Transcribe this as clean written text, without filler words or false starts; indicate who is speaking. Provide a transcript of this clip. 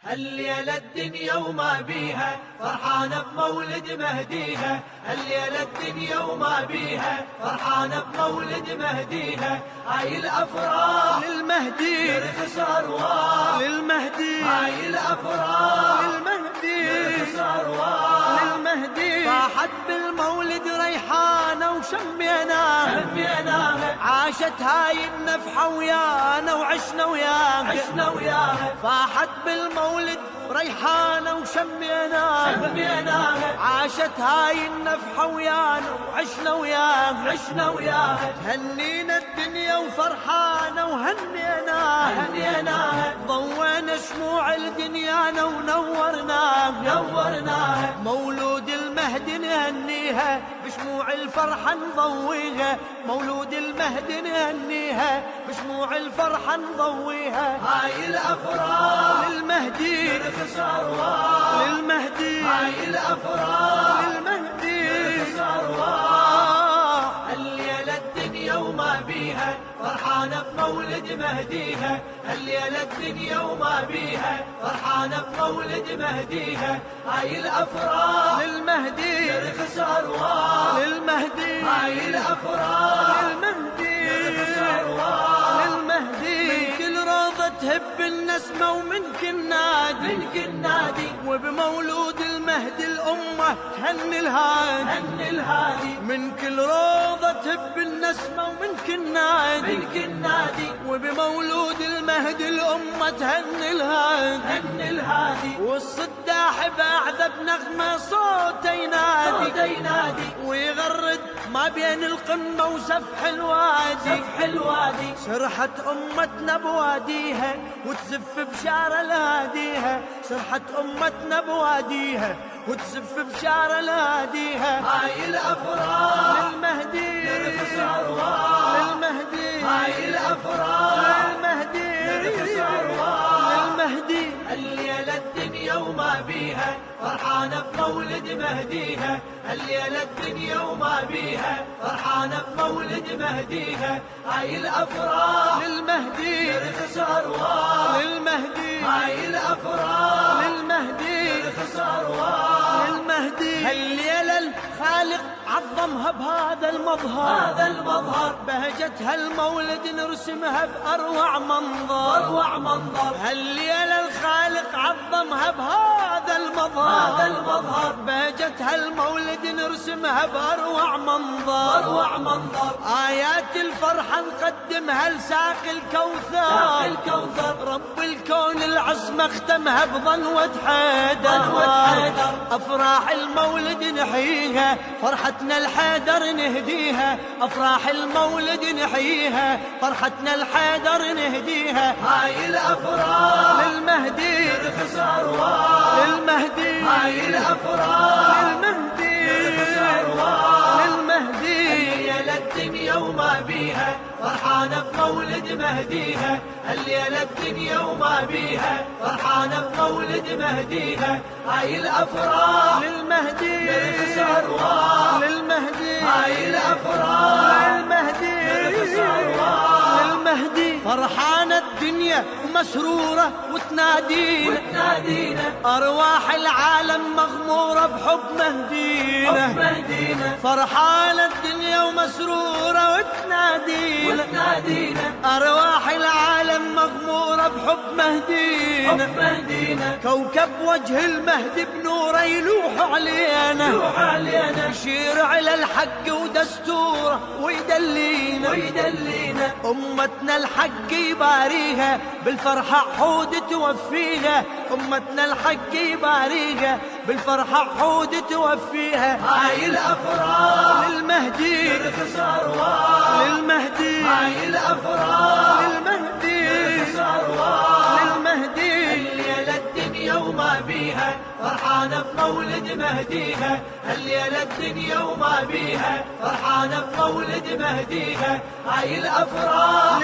Speaker 1: الليلة الدنيا وما بيها فرحانة بمولد مهديها. الليلة الدنيا وما بيها فرحانة بمولد مهديها. هاي الأفراح
Speaker 2: للمهدي
Speaker 1: يرخص أرواح
Speaker 2: للمهدي
Speaker 1: هاي الأفراح
Speaker 2: للمهدي
Speaker 1: يرخص أرواح
Speaker 2: للمهدي صاحت بالمولد ريحانة وشميناها عاشت هاي النفحة ويانا وعشنا وياها فاحت بالمولد ريحانة وشميناها عاشت هاي النفحة ويانا وعشنا وياها هنينا الدنيا وفرحانة وهنيناها ضوينا شموع الدنيانا ونورناها مولود المهدي نهنيها بشموع الفرحة نضويها. مولود المهدي نهنيها بشموع الفرحة نضويها.
Speaker 1: هاي الأفراح
Speaker 2: للمهدي
Speaker 1: يرخص أرواح
Speaker 2: للمهدي
Speaker 1: هاي الأفراح
Speaker 2: للمهدي
Speaker 1: يرخص أرواح. الليلة الدنيا وما بيها فرحانة بمولد مهديها. الليلة الدنيا وما بيها فرحانة بمولد مهديها. هاي الأفراح
Speaker 2: للمهدي
Speaker 1: يرخص أرواح
Speaker 2: للمهدي
Speaker 1: هاي الأفراح
Speaker 2: للمهدي
Speaker 1: يرخص أرواح.
Speaker 2: للمهدي من كل روضة تهب النسمة ومن كل نادي وبمولود المهدي الأمة تهني الهادي من كل روضة تهب النسمة ومن كل نادي وبمولود المهدي الأمة تهني الهادي والصداح بأعذب نغمة صوته ينادي ويغرد ما بين القمة وسفح الوادي سرحت أمتنا بواديها وتزف بشارة الهاديها. سرحت أمتنا بواديها وتزف بشارة الهاديها.
Speaker 1: هاي الأفراح
Speaker 2: للمهدي
Speaker 1: يرخص أرواح
Speaker 2: للمهدي
Speaker 1: هاي الأفراح
Speaker 2: للمهدي
Speaker 1: يرخص أرواح.
Speaker 2: للمهدي
Speaker 1: الليلة الدنيا وما بيها فرحانة بمولد مهديها. الليلة الدنيا وما بيها فرحانة بمولد مهديها. هاي الأفراح
Speaker 2: للمهدي
Speaker 1: يرخص أرواح
Speaker 2: للمهدي
Speaker 1: هاي الأفراح
Speaker 2: للمهدي
Speaker 1: يرخص أرواح.
Speaker 2: للمهدي هالليلة الخالق عظمها بهذا المظهر بهجتها المولد نرسمها بأروع منظر هالليلة الخالق عظمها بهذا المظهر بهجتها المولد نرسمها بأروع منظر آيات الفرحة نقدمها لساق الكوثر رب الكون العصمة اختمها بظنوة حيدر أفراح المولد نحييها فرحتنا الحيدر نهديها. أفراح المولد نحييها فرحتنا الحيدر نهديها.
Speaker 1: هاي الأفراح
Speaker 2: للمهدي
Speaker 1: يرخص أرواح
Speaker 2: للمهدي
Speaker 1: هاي الأفراح
Speaker 2: للمهدي
Speaker 1: يرخص أرواح.
Speaker 2: للمهدي
Speaker 1: الليلة الدنيا وما بيها فرحانة بمولد مهديها. الليلة الدنيا وما بيها فرحانة بمولد مهديها. هاي الأفراح
Speaker 2: للمهدي
Speaker 1: يرخص أرواح
Speaker 2: للمهدي
Speaker 1: هاي الأفراح
Speaker 2: للمهدي
Speaker 1: يرخص أرواح.
Speaker 2: للمهدي فرحانة الدنيا ومسرورة وتنادينا أرواح العالم مغمورة بحب مهدينا فرحانة الدنيا ومسرورة وتنادينا أرواح العالم مغمورة بحب مهدينا كوكب وجه المهدي بنوره يلوح علينا يشير على الحق ودستوره ويدلينا أمتنا الحق يباريها بالفرحة حود توفيها. أمتنا الحق يباريها بالفرحة حود توفيها.
Speaker 1: هاي الأفراح
Speaker 2: للمهدي
Speaker 1: يرخص أرواح
Speaker 2: للمهدي
Speaker 1: هاي الأفراح
Speaker 2: للمهدي
Speaker 1: يرخص أرواح.
Speaker 2: للمهدي
Speaker 1: الليلة الدنيا وما بيها فرحانة بمولد مهديها. الليلة الدنيا وما بيها فرحانة بمولد مهديها. هاي الأفراح